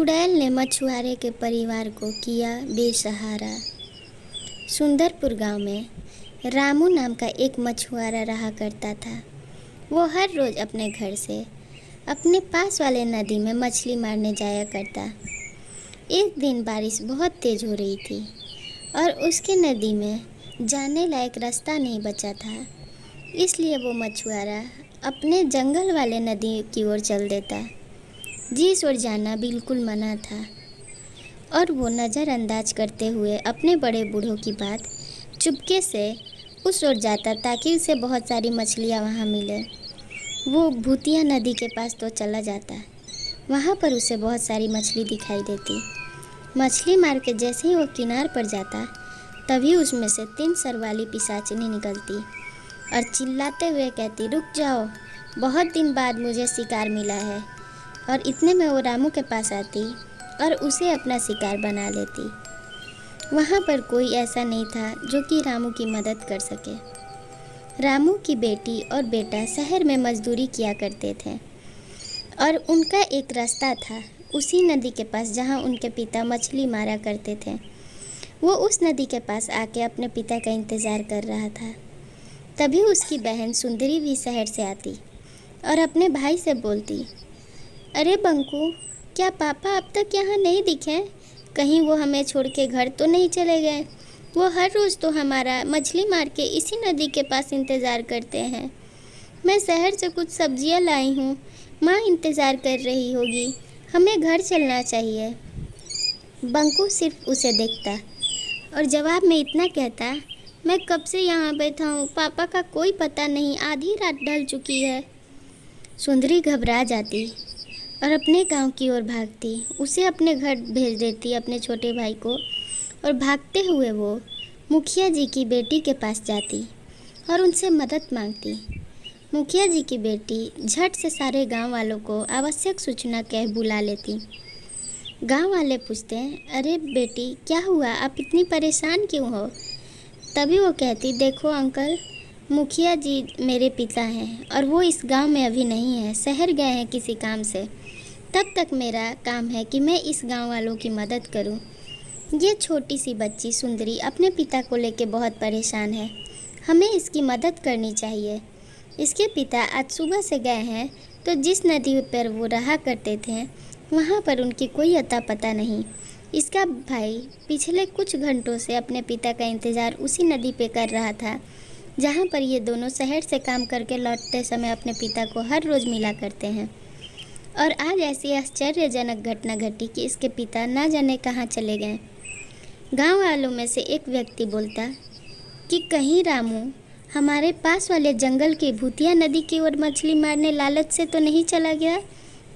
चुड़ैल ने मछुआरे के परिवार को किया बेसहारा। सुंदरपुर गांव में रामू नाम का एक मछुआरा रहा करता था। वो हर रोज़ अपने घर से अपने पास वाले नदी में मछली मारने जाया करता। एक दिन बारिश बहुत तेज़ हो रही थी और उसके नदी में जाने लायक रास्ता नहीं बचा था, इसलिए वो मछुआरा अपने जंगल वाले नदी की ओर चल देता, जिस ओर जाना बिल्कुल मना था। और वो नज़रअंदाज करते हुए अपने बड़े बूढ़ों की बात चुपके से उस ओर जाता ताकि उसे बहुत सारी मछलियाँ वहाँ मिले। वो भूतिया नदी के पास तो चला जाता, वहाँ पर उसे बहुत सारी मछली दिखाई देती। मछली मार के जैसे ही वो किनार पर जाता, तभी उसमें से 3 सर वाली पिशाचिनी निकलती और चिल्लाते हुए कहती, रुक जाओ, बहुत दिन बाद मुझे शिकार मिला है। और इतने में वो रामू के पास आती और उसे अपना शिकार बना लेती। वहाँ पर कोई ऐसा नहीं था जो कि रामू की मदद कर सके। रामू की बेटी और बेटा शहर में मजदूरी किया करते थे और उनका एक रास्ता था उसी नदी के पास जहाँ उनके पिता मछली मारा करते थे। वो उस नदी के पास आके अपने पिता का इंतज़ार कर रहा था। तभी उसकी बहन सुंदरी भी शहर से आती और अपने भाई से बोलती, अरे बंकू, क्या पापा अब तक यहाँ नहीं दिखे? कहीं वो हमें छोड़ के घर तो नहीं चले गए? वो हर रोज़ तो हमारा मछली मार के इसी नदी के पास इंतज़ार करते हैं। मैं शहर से कुछ सब्जियाँ लाई हूँ, माँ इंतज़ार कर रही होगी, हमें घर चलना चाहिए। बंकू सिर्फ उसे देखता और जवाब में इतना कहता, मैं कब से यहाँ बैठा हूँ, पापा का कोई पता नहीं, आधी रात ढल चुकी है। सुंदरी घबरा जाती और अपने गांव की ओर भागती। उसे अपने घर भेज देती अपने छोटे भाई को और भागते हुए वो मुखिया जी की बेटी के पास जाती और उनसे मदद मांगती। मुखिया जी की बेटी झट से सारे गांव वालों को आवश्यक सूचना कह बुला लेती। गांव वाले पूछते, अरे बेटी क्या हुआ, आप इतनी परेशान क्यों हो? तभी वो कहती, देखो अंकल, मुखिया जी मेरे पिता हैं और वो इस गांव में अभी नहीं है, शहर गए हैं किसी काम से। तब तक मेरा काम है कि मैं इस गांव वालों की मदद करूं। ये छोटी सी बच्ची सुंदरी अपने पिता को लेके बहुत परेशान है, हमें इसकी मदद करनी चाहिए। इसके पिता आज सुबह से गए हैं, तो जिस नदी पर वो रहा करते थे वहाँ पर उनकी कोई अता पता नहीं। इसका भाई पिछले कुछ घंटों से अपने पिता का इंतज़ार उसी नदी पे कर रहा था जहाँ पर ये दोनों शहर से काम करके लौटते समय अपने पिता को हर रोज़ मिला करते हैं। और आज ऐसी आश्चर्यजनक घटना घटी कि इसके पिता ना जाने कहाँ चले गए। गांव वालों में से एक व्यक्ति बोलता कि कहीं रामू हमारे पास वाले जंगल की भूतिया नदी की ओर मछली मारने लालच से तो नहीं चला गया,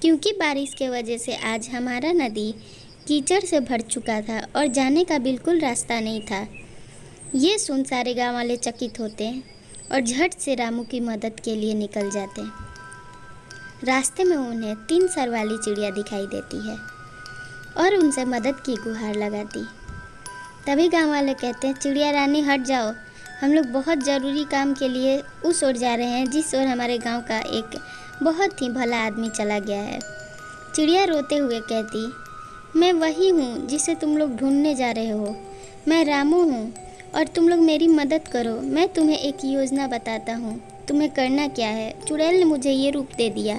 क्योंकि बारिश के वजह से आज हमारा नदी कीचड़ से भर चुका था और जाने का बिल्कुल रास्ता नहीं था। ये सुन सारे गाँव वाले चकित होते और झट से रामू की मदद के लिए निकल जाते। रास्ते में उन्हें 3 सर वाली चिड़िया दिखाई देती है और उनसे मदद की गुहार लगाती। तभी गांव वाले कहते हैं, चिड़िया रानी हट जाओ, हम लोग बहुत ज़रूरी काम के लिए उस ओर जा रहे हैं जिस ओर हमारे गांव का एक बहुत ही भला आदमी चला गया है। चिड़िया रोते हुए कहती, मैं वही हूँ जिसे तुम लोग ढूंढने जा रहे हो, मैं रामू हूँ और तुम लोग मेरी मदद करो। मैं तुम्हें एक योजना बताता हूँ, तुम्हें करना क्या है। चुड़ैल ने मुझे ये रूप दे दिया।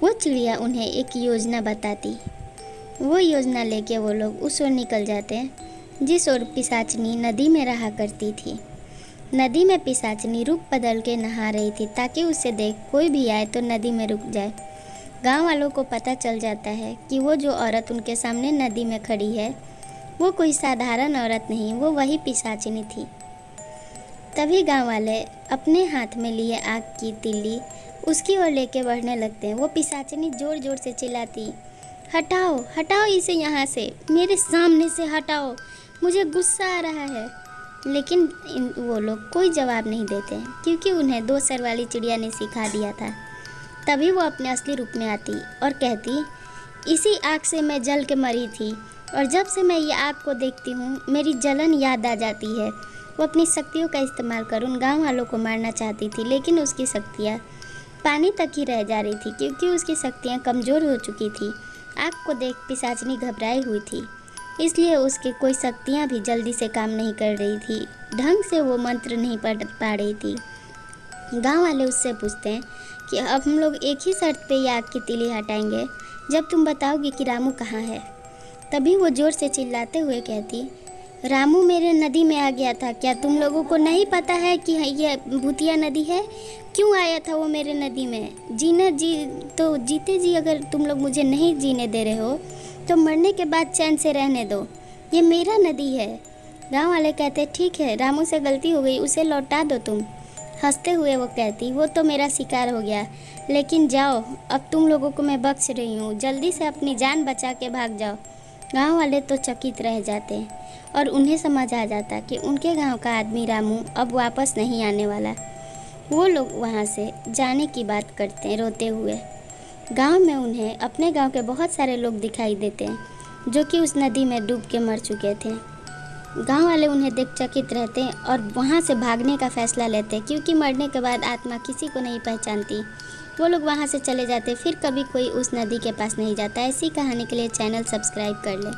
वो चिड़िया उन्हें एक योजना बताती। वो योजना लेके वो लोग उस ओर निकल जाते हैं जिस ओर पिशाचनी नदी में रहा करती थी। नदी में पिशाचनी रूप बदल के नहा रही थी ताकि उसे देख कोई भी आए तो नदी में रुक जाए। गांव वालों को पता चल जाता है कि वो जो औरत उनके सामने नदी में खड़ी है वो कोई साधारण औरत नहीं, वो वही पिशाचिनी थी। तभी गांव वाले अपने हाथ में लिए आग की तीली उसकी ओर लेके बढ़ने लगते हैं। वो पिशाचिनी ज़ोर ज़ोर से चिल्लाती, हटाओ हटाओ इसे यहाँ से, मेरे सामने से हटाओ, मुझे गुस्सा आ रहा है। लेकिन वो लोग कोई जवाब नहीं देते क्योंकि उन्हें 2 सर वाली चिड़िया ने सिखा दिया था। तभी वो अपने असली रूप में आती और कहती, इसी आग से मैं जल के मरी थी और जब से मैं ये आग को देखती हूँ मेरी जलन याद आ जाती है। वो अपनी शक्तियों का इस्तेमाल कर उन गाँव वालों को मारना चाहती थी, लेकिन उसकी शक्तियाँ पानी तक ही रह जा रही थी क्योंकि उसकी शक्तियाँ कमज़ोर हो चुकी थी। आग को देख पिशाचनी घबराई हुई थी, इसलिए उसके कोई शक्तियाँ भी जल्दी से काम नहीं कर रही थी। ढंग से वो मंत्र नहीं पढ़ पा रही थी। गांव वाले उससे पूछते हैं कि अब हम लोग एक ही शर्त पे ये आग की तीली हटाएंगे, जब तुम बताओगी कि रामू कहाँ है। तभी वो ज़ोर से चिल्लाते हुए कहती, रामू मेरे नदी में आ गया था। क्या तुम लोगों को नहीं पता है कि ये भूतिया नदी है? क्यों आया था वो मेरे नदी में? जीते जी अगर तुम लोग मुझे नहीं जीने दे रहे हो तो मरने के बाद चैन से रहने दो, ये मेरा नदी है। गांव वाले कहते, ठीक है, रामू से गलती हो गई, उसे लौटा दो तुम। हंसते हुए वो कहती, वो तो मेरा शिकार हो गया, लेकिन जाओ, अब तुम लोगों को मैं बख्श रही हूँ, जल्दी से अपनी जान बचा के भाग जाओ। गांव वाले तो चकित रह जाते हैं और उन्हें समझ आ जाता कि उनके गांव का आदमी रामू अब वापस नहीं आने वाला। वो लोग वहाँ से जाने की बात करते हैं रोते हुए। गांव में उन्हें अपने गांव के बहुत सारे लोग दिखाई देते हैं जो कि उस नदी में डूब के मर चुके थे। गांव वाले उन्हें देख चकित रहते हैं और वहाँ से भागने का फैसला लेते हैं, क्योंकि मरने के बाद आत्मा किसी को नहीं पहचानती। वो लोग वहाँ से चले जाते, फिर कभी कोई उस नदी के पास नहीं जाता। ऐसी कहानी के लिए चैनल सब्सक्राइब कर लें।